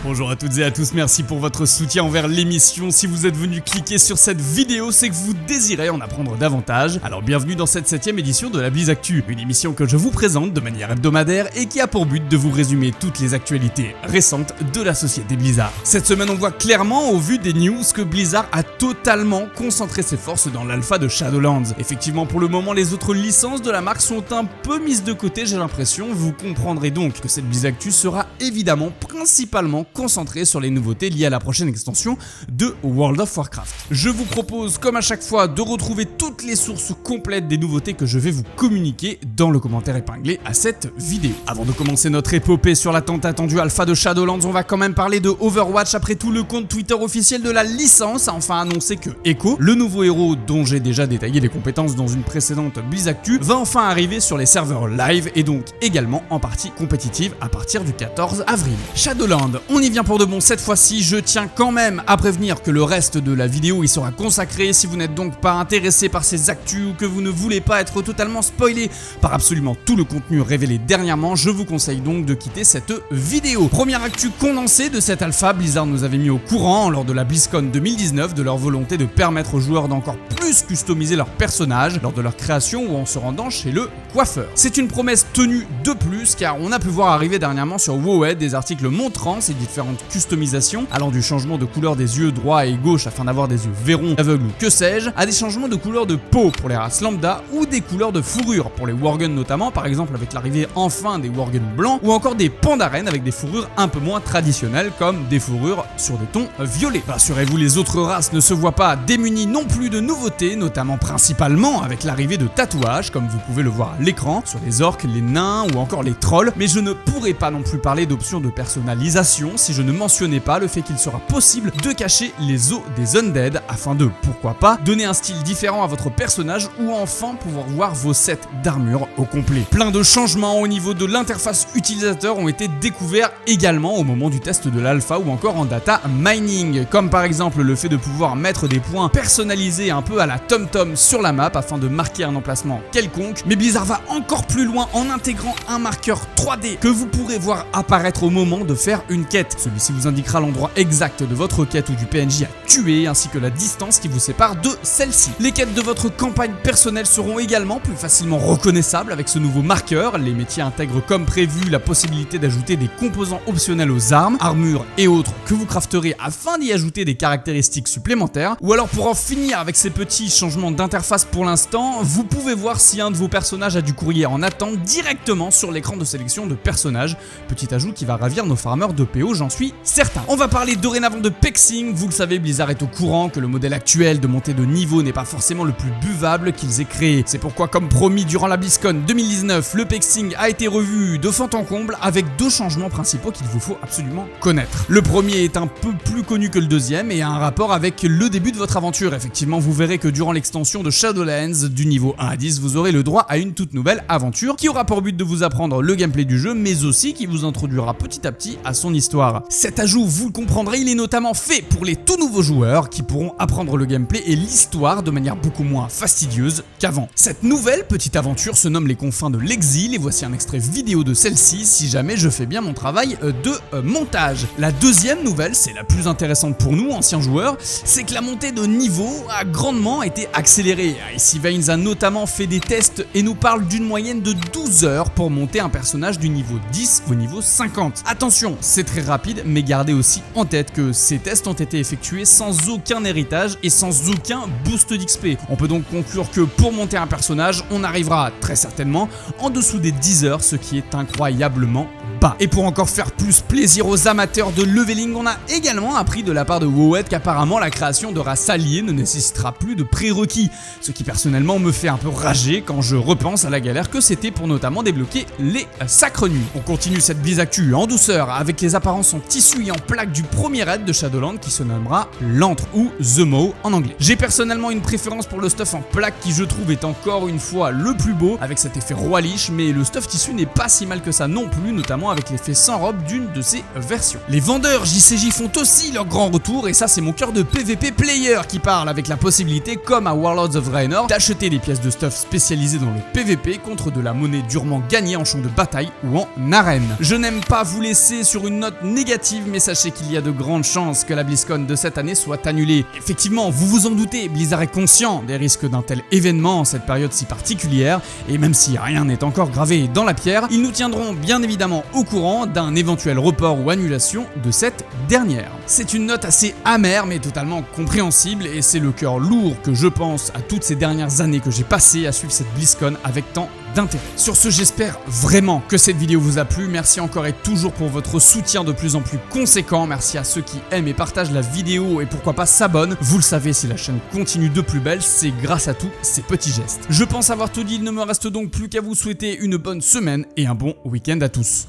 Bonjour à toutes et à tous, merci pour votre soutien envers l'émission. Si vous êtes venu cliquer sur cette vidéo, c'est que vous désirez en apprendre davantage. Alors bienvenue dans cette 7ème édition de la BlizzActu, une émission que je vous présente de manière hebdomadaire et qui a pour but de vous résumer toutes les actualités récentes de la société Blizzard. Cette semaine, on voit clairement au vu des news que Blizzard a totalement concentré ses forces dans l'alpha de Shadowlands. Effectivement, pour le moment, les autres licences de la marque sont un peu mises de côté, j'ai l'impression. Vous comprendrez donc que cette BlizzActu sera évidemment principalement concentré sur les nouveautés liées à la prochaine extension de World of Warcraft. Je vous propose, comme à chaque fois, de retrouver toutes les sources complètes des nouveautés que je vais vous communiquer dans le commentaire épinglé à cette vidéo. Avant de commencer notre épopée sur la tant attendue alpha de Shadowlands, on va quand même parler de Overwatch. Après tout, le compte Twitter officiel de la licence a enfin annoncé que Echo, le nouveau héros dont j'ai déjà détaillé les compétences dans une précédente BlizzActu, va enfin arriver sur les serveurs live et donc également en partie compétitive à partir du 14 avril. Shadowlands, on y vient pour de bon cette fois-ci. Je tiens quand même à prévenir que le reste de la vidéo y sera consacré. Si vous n'êtes donc pas intéressé par ces actus ou que vous ne voulez pas être totalement spoilé par absolument tout le contenu révélé dernièrement, je vous conseille donc de quitter cette vidéo. Première actu condensée de cette alpha, Blizzard nous avait mis au courant lors de la BlizzCon 2019 de leur volonté de permettre aux joueurs d'encore plus customiser leurs personnages lors de leur création ou en se rendant chez le coiffeur. C'est une promesse tenue de plus car on a pu voir arriver dernièrement sur WoW des articles montrant ces différentes customisations, allant du changement de couleur des yeux droit et gauche afin d'avoir des yeux vairons, aveugles ou que sais-je, à des changements de couleur de peau pour les races lambda ou des couleurs de fourrure pour les Worgen notamment, par exemple avec l'arrivée enfin des Worgen blancs ou encore des pandaren avec des fourrures un peu moins traditionnelles comme des fourrures sur des tons violets. Rassurez-vous, les autres races ne se voient pas démunies non plus de nouveautés, notamment principalement avec l'arrivée de tatouages comme vous pouvez le voir à l'écran sur les orques, les nains ou encore les trolls, mais je ne pourrais pas non plus parler d'options de personnalisation si je ne mentionnais pas le fait qu'il sera possible de cacher les os des undead afin de, pourquoi pas, donner un style différent à votre personnage ou enfin pouvoir voir vos sets d'armure au complet. Plein de changements au niveau de l'interface utilisateur ont été découverts également au moment du test de l'alpha ou encore en data mining, comme par exemple le fait de pouvoir mettre des points personnalisés un peu à la TomTom sur la map afin de marquer un emplacement quelconque, mais Blizzard va encore plus loin en intégrant un marqueur 3D que vous pourrez voir apparaître au moment de faire une quête. Celui-ci vous indiquera l'endroit exact de votre quête ou du PNJ à tuer ainsi que la distance qui vous sépare de celle-ci. Les quêtes de votre campagne personnelle seront également plus facilement reconnaissables avec ce nouveau marqueur. Les métiers intègrent comme prévu la possibilité d'ajouter des composants optionnels aux armes, armures et autres que vous crafterez afin d'y ajouter des caractéristiques supplémentaires. Ou alors pour en finir avec ces petits changements d'interface pour l'instant, vous pouvez voir si un de vos personnages a du courrier en attente directement sur l'écran de sélection de personnages. Petit ajout qui va ravir nos farmers de PO, j'en suis certain. On va parler dorénavant de pexing. Vous le savez, Blizzard est au courant que le modèle actuel de montée de niveau n'est pas forcément le plus buvable qu'ils aient créé. C'est pourquoi, comme promis durant la BlizzCon 2019, le pexing a été revu de fond en comble avec deux changements principaux qu'il vous faut absolument connaître. Le premier est un peu plus connu que le deuxième et a un rapport avec le début de votre aventure. Effectivement, vous verrez que durant l'extension de Shadowlands du niveau 1 à 10, vous aurez le droit à une toute nouvelle aventure qui aura pour but de vous apprendre le gameplay du jeu, mais aussi qui vous introduira petit à petit à son histoire. Cet ajout, vous le comprendrez, il est notamment fait pour les tout nouveaux joueurs qui pourront apprendre le gameplay et l'histoire de manière beaucoup moins fastidieuse qu'avant. Cette nouvelle petite aventure se nomme Les Confins de l'Exil et voici un extrait vidéo de celle-ci si jamais je fais bien mon travail de montage. La deuxième nouvelle, c'est la plus intéressante pour nous, anciens joueurs, c'est que la montée de niveau a grandement été accélérée. Icy Veins a notamment fait des tests et nous parle d'une moyenne de 12 heures pour monter un personnage du niveau 10 au niveau 50. Attention, c'est très rapide, mais gardez aussi en tête que ces tests ont été effectués sans aucun héritage et sans aucun boost d'XP. On peut donc conclure que pour monter un personnage, on arrivera très certainement en dessous des 10 heures, ce qui est incroyablement bas. Et pour encore faire plus plaisir aux amateurs de leveling, on a également appris de la part de WoW qu'apparemment la création de races alliées ne nécessitera plus de prérequis, ce qui personnellement me fait un peu rager quand je repense à la galère que c'était pour notamment débloquer les sacres nuits. On continue cette BlizzActu en douceur avec les apparences en tissu et en plaque du premier raid de Shadowlands qui se nommera l'Antre ou The Maw en anglais. J'ai personnellement une préférence pour le stuff en plaque qui je trouve est encore une fois le plus beau avec cet effet roi liche, mais le stuff tissu n'est pas si mal que ça non plus, notamment notamment avec l'effet sans robe d'une de ses versions. Les vendeurs JCJ font aussi leur grand retour et ça c'est mon cœur de PVP player qui parle avec la possibilité, comme à Warlords of Draenor, d'acheter des pièces de stuff spécialisées dans le PVP contre de la monnaie durement gagnée en champ de bataille ou en arène. Je n'aime pas vous laisser sur une note négative, mais sachez qu'il y a de grandes chances que la BlizzCon de cette année soit annulée. Effectivement, vous vous en doutez, Blizzard est conscient des risques d'un tel événement en cette période si particulière, et même si rien n'est encore gravé dans la pierre, ils nous tiendront bien évidemment au courant d'un éventuel report ou annulation de cette dernière. C'est une note assez amère mais totalement compréhensible et c'est le cœur lourd que je pense à toutes ces dernières années que j'ai passées à suivre cette BlizzCon avec tant d'intérêt. Sur ce, j'espère vraiment que cette vidéo vous a plu. Merci encore et toujours pour votre soutien de plus en plus conséquent. Merci à ceux qui aiment et partagent la vidéo et pourquoi pas s'abonnent. Vous le savez, si la chaîne continue de plus belle, c'est grâce à tous ces petits gestes. Je pense avoir tout dit, il ne me reste donc plus qu'à vous souhaiter une bonne semaine et un bon week-end à tous.